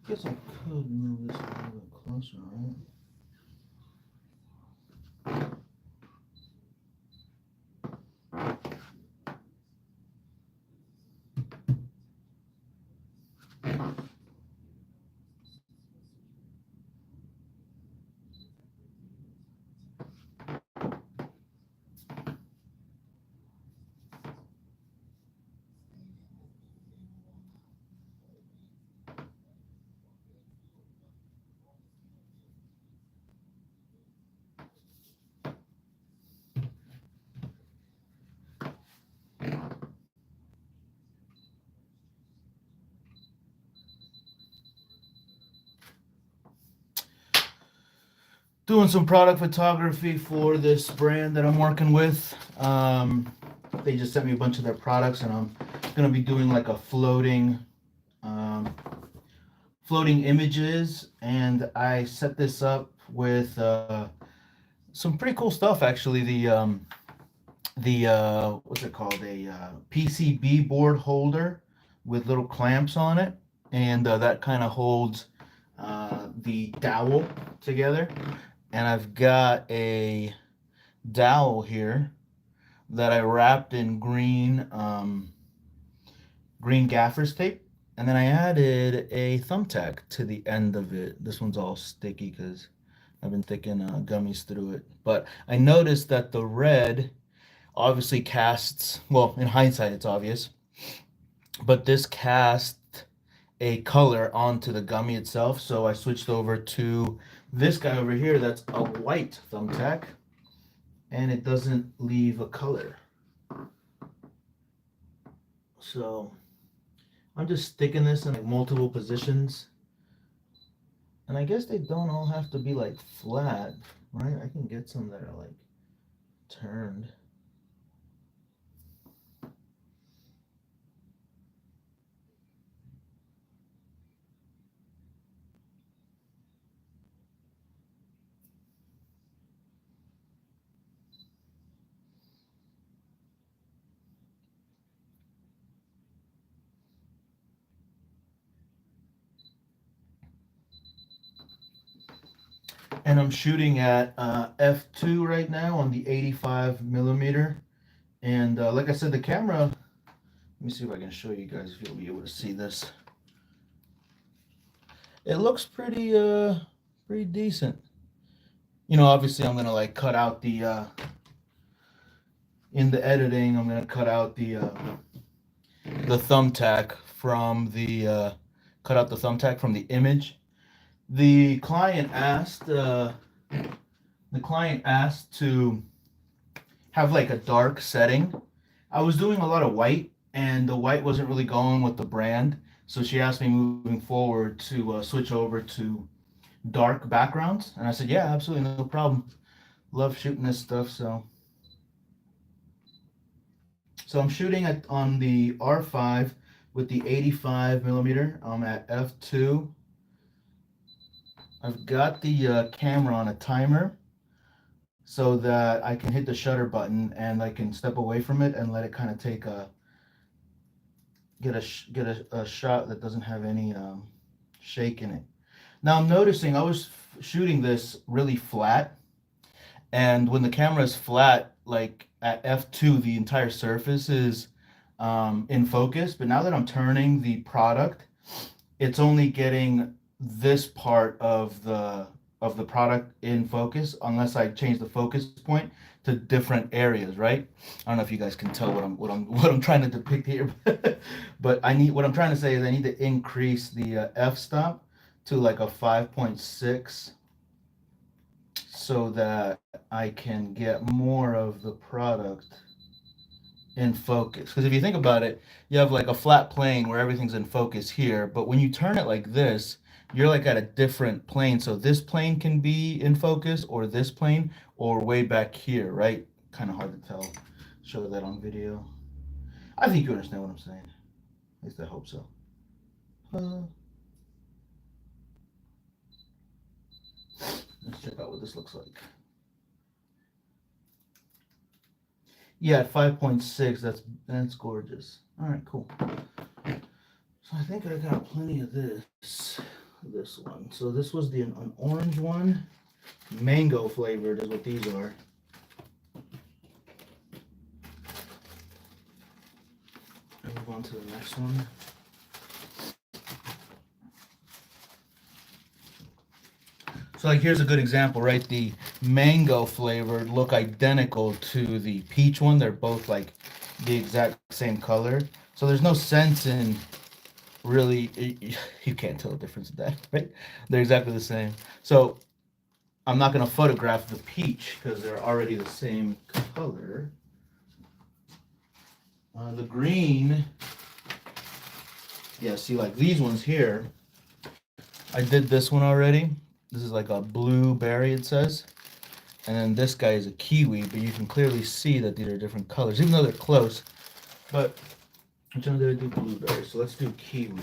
Guess I could move this a little bit closer, right? Doing some product photography for this brand that I'm working with. They just sent me a bunch of their products, and I'm gonna be doing like a um, floating images. And I set this up with some pretty cool stuff actually. The what's it called? A PCB board holder with little clamps on it, and that kind of holds the dowel together. And I've got a dowel here that I wrapped in green gaffer's tape, and then I added a thumbtack to the end of it. This one's all sticky because I've been sticking gummies through it. But I noticed that the red obviously casts, well, in hindsight it's obvious, but this cast a color onto the gummy itself. So I switched over to this guy over here that's a white thumbtack, and it doesn't leave a color. So I'm just sticking this in like multiple positions. And I guess they don't all have to be like flat, right? I can get some that are like turned. And I'm shooting at F2 right now on the 85 millimeter. And like I said, the camera, let me see if I can show you guys if you'll be able to see this. It looks pretty decent. You know, obviously I'm gonna like cut out the in the editing, I'm gonna cut out the thumbtack from the cut out the thumbtack from the image. The client asked to have like a dark setting. I was doing a lot of white, and the white wasn't really going with the brand. So she asked me moving forward to switch over to dark backgrounds, and I said, yeah, absolutely, no problem. Love shooting this stuff. So I'm shooting on the R5 with the 85 millimeter. I'm at f2. I've got the camera on a timer so that I can hit the shutter button and I can step away from it and let it kind of take a get a shot that doesn't have any shake in it. Now I'm noticing I was shooting this really flat, and when the camera is flat, like at f2, the entire surface is in focus. But now that I'm turning the product, it's only getting this part of the product in focus unless I change the focus point to different areas, right? I don't know if you guys can tell what I'm trying to depict here, but I need what I'm trying to say is I need to increase the f-stop to like a 5.6 so that I can get more of the product in focus. Because if you think about it, you have like a flat plane where everything's in focus here, but when you turn it like this, you're like at a different plane. So this plane can be in focus, or this plane, or way back here, right? Kind of hard to tell. Show that on video. I think you understand what I'm saying. At least I hope so. Let's check out what this looks like. Yeah, at 5.6, that's gorgeous. All right, cool. So I think I got plenty of this. this one. So this was an orange one. Mango flavored is what these are. Move on to the next one. So like here's a good example, right? The mango flavored look identical to the peach one. They're both like the exact same color. So there's no sense in really, you can't tell the difference in that, right? They're exactly the same. So I'm not going to photograph the peach because they're already the same color. The green, yeah, see like these ones here, I did this one already. This is like a blueberry, it says. And then this guy is a kiwi, but you can clearly see that these are different colors, even though they're close. But which one did I do? Blueberry. So let's do kiwi.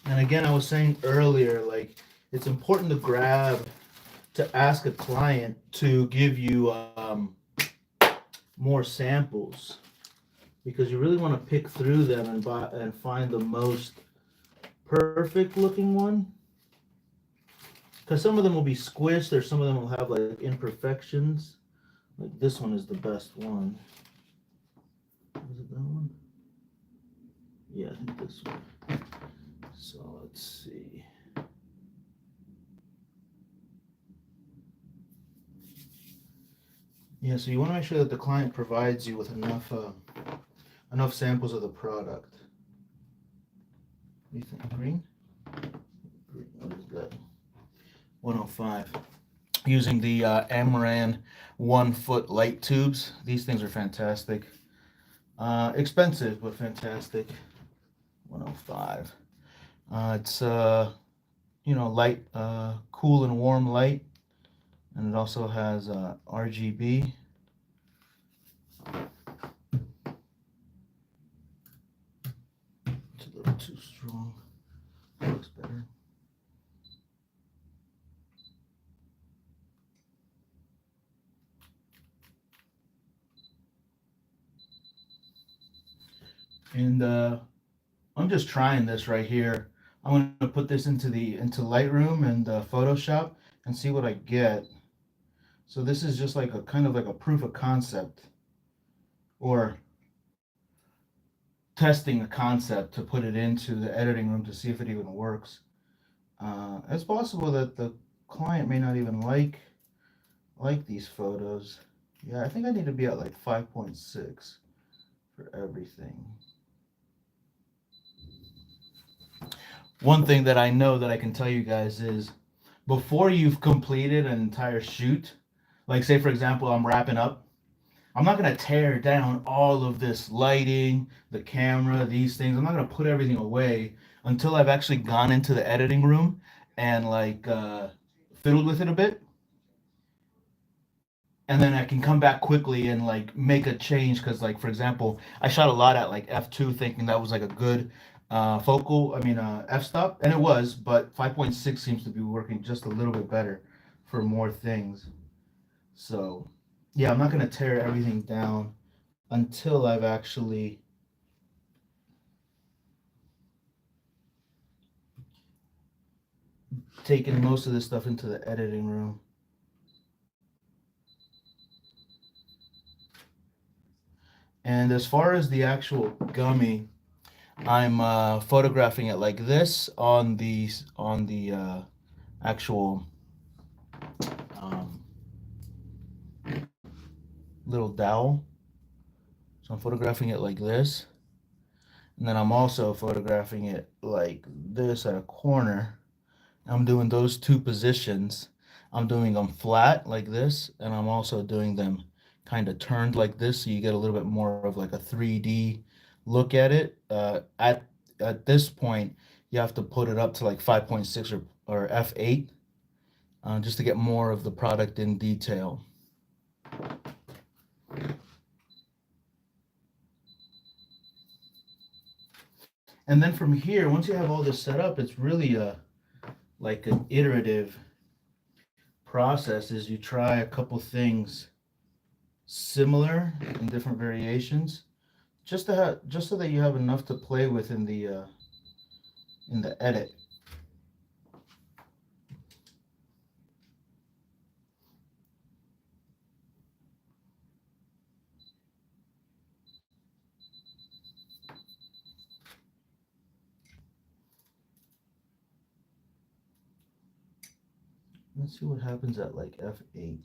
And again, I was saying earlier, like it's important to ask a client to give you more samples, because you really want to pick through them and find the most perfect looking one. Because some of them will be squished, or some of them will have like imperfections. Like this one is the best one. Was it that one? Yeah, I think this one. So let's see. Yeah, so you want to make sure that the client provides you with enough samples of the product. What do you think? Green? Green, what is that? 105. Using the Amaran 1-foot light tubes. These things are fantastic. Expensive, but fantastic. 105. It's light, cool and warm light, and it also has RGB. It's a little too strong. That looks better. And I'm just trying this right here. I'm going to put this into Lightroom and Photoshop and see what I get. So this is just like a kind of like a proof of concept, or testing a concept to put it into the editing room to see if it even works. It's possible that the client may not even like these photos. Yeah, I think I need to be at like 5.6 for everything. One thing that I know that I can tell you guys is, before you've completed an entire shoot, like say for example, I'm wrapping up, I'm not going to tear down all of this lighting, the camera, these things. I'm not going to put everything away until I've actually gone into the editing room and like fiddled with it a bit. And then I can come back quickly and like make a change, because like for example, I shot a lot at like f2, thinking that was like a good f-stop, and it was, but 5.6 seems to be working just a little bit better for more things. So yeah, I'm not going to tear everything down until I've actually taken most of this stuff into the editing room. And as far as the actual gummy, I'm photographing it like this on the actual little dowel. So I'm photographing it like this, and then I'm also photographing it like this at a corner. I'm doing those two positions. I'm doing them flat like this, and I'm also doing them kind of turned like this, so you get a little bit more of like a 3D look at it. At this point, you have to put it up to like 5.6 or f8, just to get more of the product in detail. And then from here, once you have all this set up, it's really like an iterative process. Is you try a couple things similar in different variations, just so that you have enough to play with in the in the edit. Let's see what happens at like F8.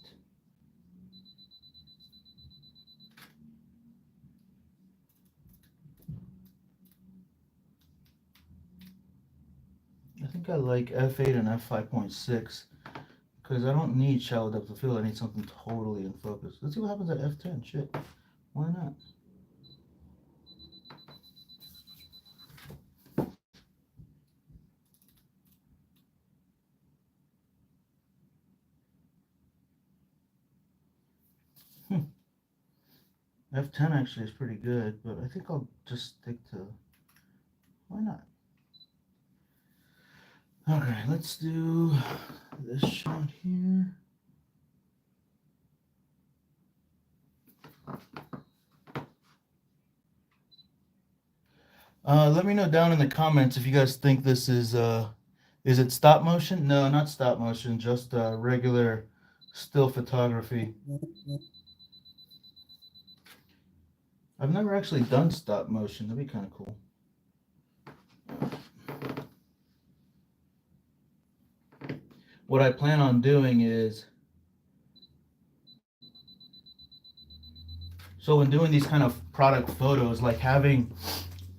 I think I like F8 and F5.6 because I don't need shallow depth of field. I need something totally in focus. Let's see what happens at F10. Shit, why not? F10 actually is pretty good, but I think I'll just stick to, why not? Okay, let's do this shot here. Let me know down in the comments if you guys think this is it stop motion? No, not stop motion, just regular still photography. I've never actually done stop motion. That'd be kind of cool. What I plan on doing is, so when doing these kind of product photos, like having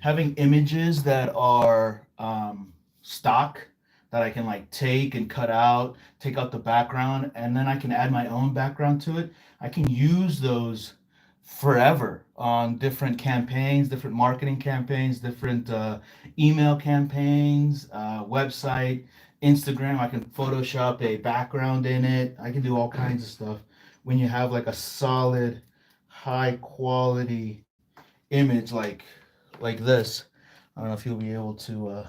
images that are stock that I can like take and cut out, take out the background, and then I can add my own background to it. I can use those forever on different campaigns, different marketing campaigns, different email campaigns, website, Instagram. I can Photoshop a background in it. I can do all kinds of stuff when you have like a solid, high quality image like this. I don't know if you'll be able to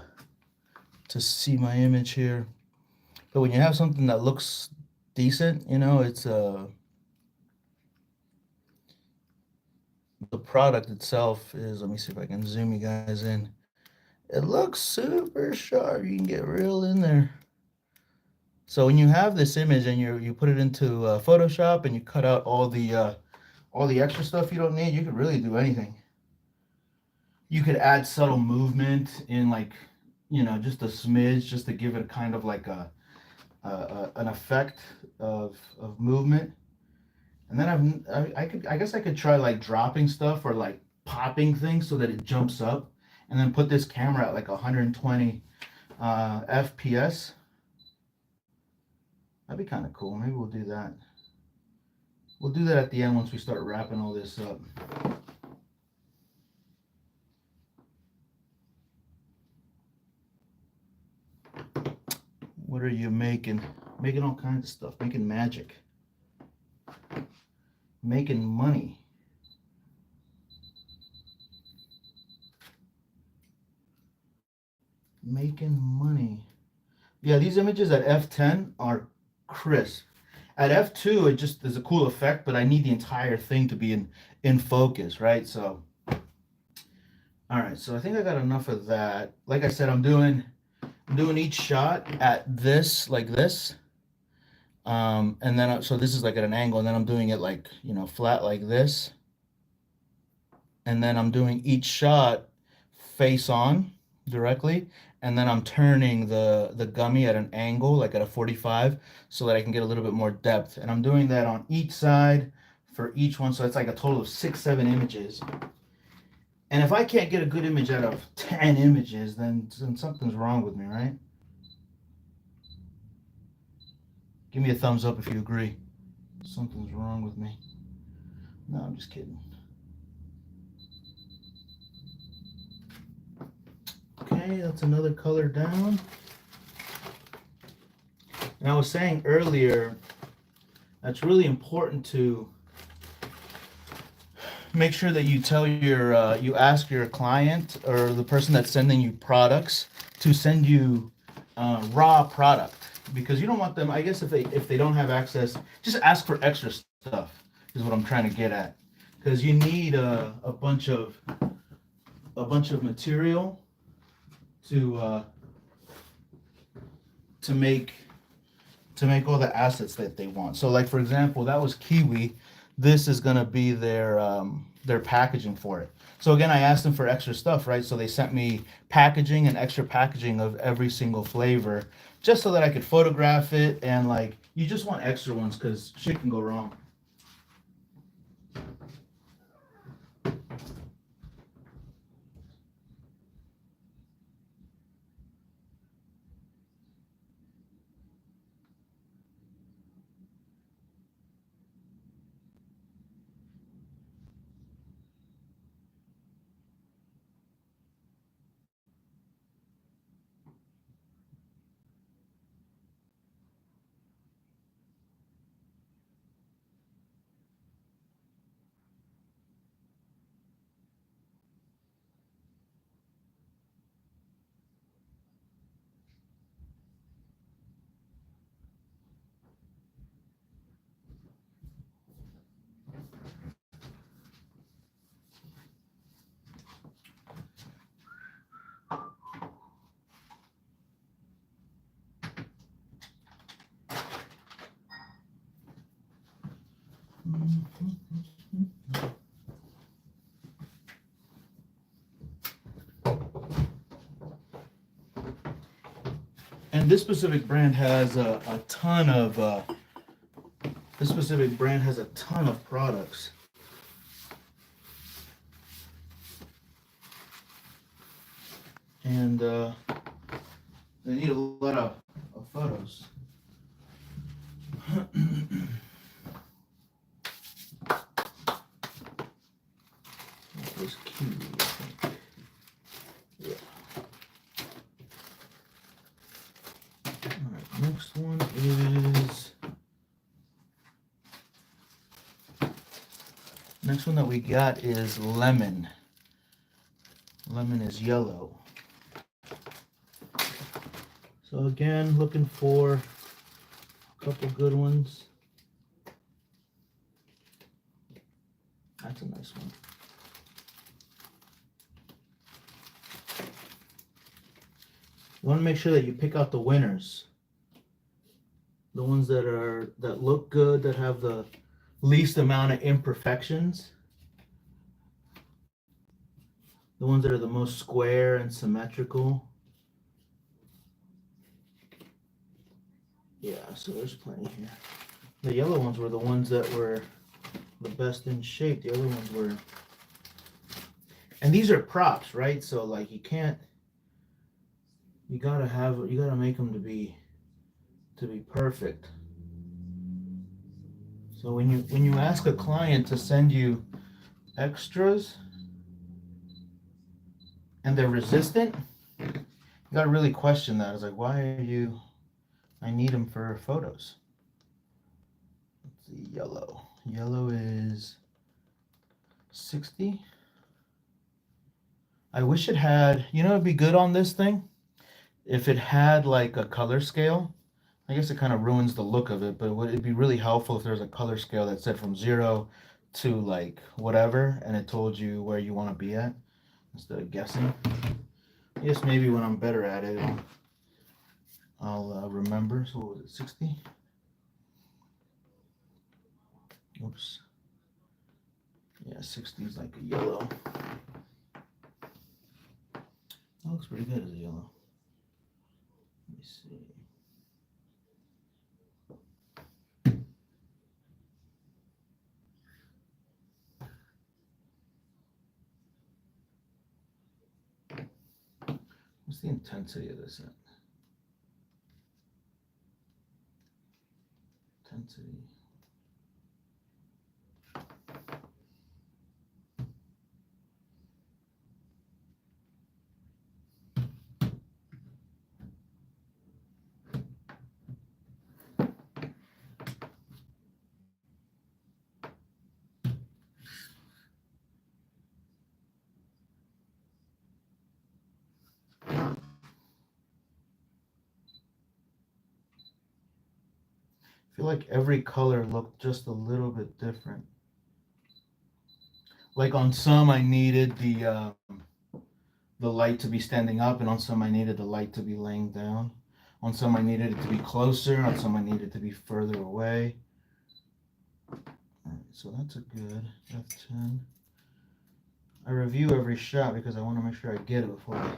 see my image here, but when you have something that looks decent, you know, it's the product itself is, let me see if I can zoom you guys in. It looks super sharp. You can get real in there. So when you have this image and you put it into Photoshop and you cut out all the extra stuff you don't need, you could really do anything. You could add subtle movement in, like, you know, just a smidge, just to give it kind of like an effect of movement. And then I guess I could try like dropping stuff or like popping things so that it jumps up, and then put this camera at like 120 FPS. That'd be kind of cool. Maybe we'll do that. We'll do that at the end once we start wrapping all this up. What are you making? Making all kinds of stuff. Making magic. Making money. Making money. Yeah, these images at F10 are crisp. At F2, it just is a cool effect, but I need the entire thing to be in focus, right? So, all right. So I think I got enough of that. Like I said, I'm doing each shot at this, like this, and then so this is like at an angle, and then I'm doing it like, you know, flat like this, and then I'm doing each shot face on directly, and then I'm turning the gummy at an angle, like at a 45, so that I can get a little bit more depth. And I'm doing that on each side for each one, so it's like a total of 6-7 images. And if I can't get a good image out of 10 images, then something's wrong with me, right? Give me a thumbs up if you agree. Something's wrong with me. No, I'm just kidding. Okay, that's another color down. And I was saying earlier, that's really important to make sure that you tell you ask your client or the person that's sending you products to send you raw product, because you don't want them, I guess, if they don't have access, just ask for extra stuff is what I'm trying to get at, because you need a bunch of material to to make all the assets that they want. So like for example, that was Kiwi. This is gonna be their packaging for it. So again, I asked them for extra stuff, right? So they sent me packaging and extra packaging of every single flavor, just so that I could photograph it. And like, you just want extra ones because shit can go wrong. And this specific brand has a ton of products. And they need a lot of photos. That was Kiwi, I think. Yeah. Alright, next one is... Next one that we got is lemon. Lemon is yellow. So again, looking for a couple good ones. That's a nice one. You want to make sure that you pick out the winners. The ones that look good, that have the least amount of imperfections. The ones that are the most square and symmetrical. Yeah, so there's plenty here. The yellow ones were the ones that were the best in shape. The other ones were... And these are props, right? So like you can't... You gotta make them to be perfect. So when you ask a client to send you extras and they're resistant, you gotta really question that. It's like, why are you... I need them for photos. Let's see, yellow. Yellow is 60. I wish it had, you know, it'd be good on this thing if it had like a color scale. I guess it kind of ruins the look of it, but it'd be really helpful if there's a color scale that said from 0 to like whatever, and it told you where you want to be at instead of guessing. I guess maybe when I'm better at it, I'll remember. So what was it, 60? Oops. Yeah, 60 is like a yellow. That looks pretty good as a yellow. Let me see. What's the intensity of this at? Intensity. I feel like every color looked just a little bit different. Like on some I needed the light to be standing up, and on some I needed the light to be laying down. On some I needed it to be closer, on some I needed it to be further away. All right, so that's a good F10. I review every shot because I want to make sure I get it before I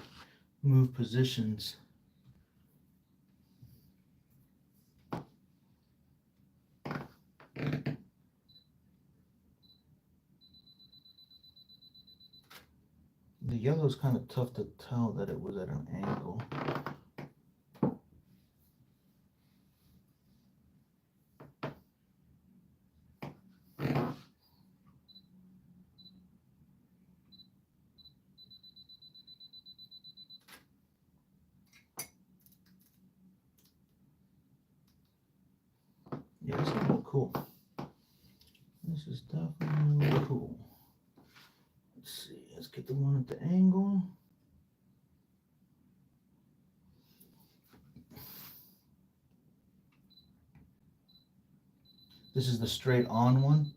move positions. The yellow is kind of tough to tell that it was at an angle. Yeah, this is a little cool. This is definitely a little cool. Let's see, let's get the one at the angle. This is the straight on one.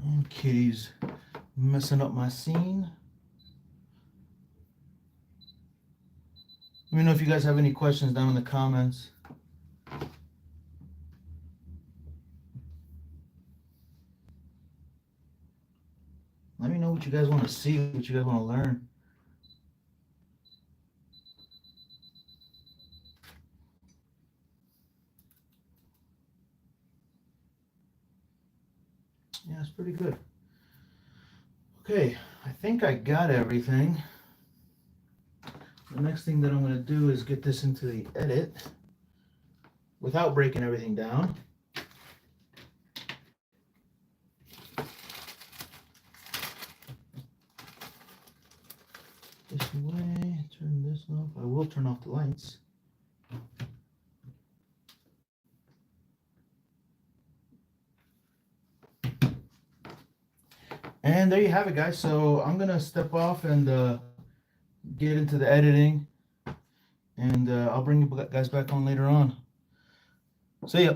And Kitty's messing up my scene. Let me know if you guys have any questions down in the comments. Let me know what you guys want to see, what you guys want to learn. Yeah, it's pretty good. Okay, I think I got everything. The next thing that I'm going to do is get this into the edit without breaking everything down. This way, turn this off. I will turn off the lights. And there you have it, guys. So I'm going to step off and get into the editing, and I'll bring you guys back on later on. See ya.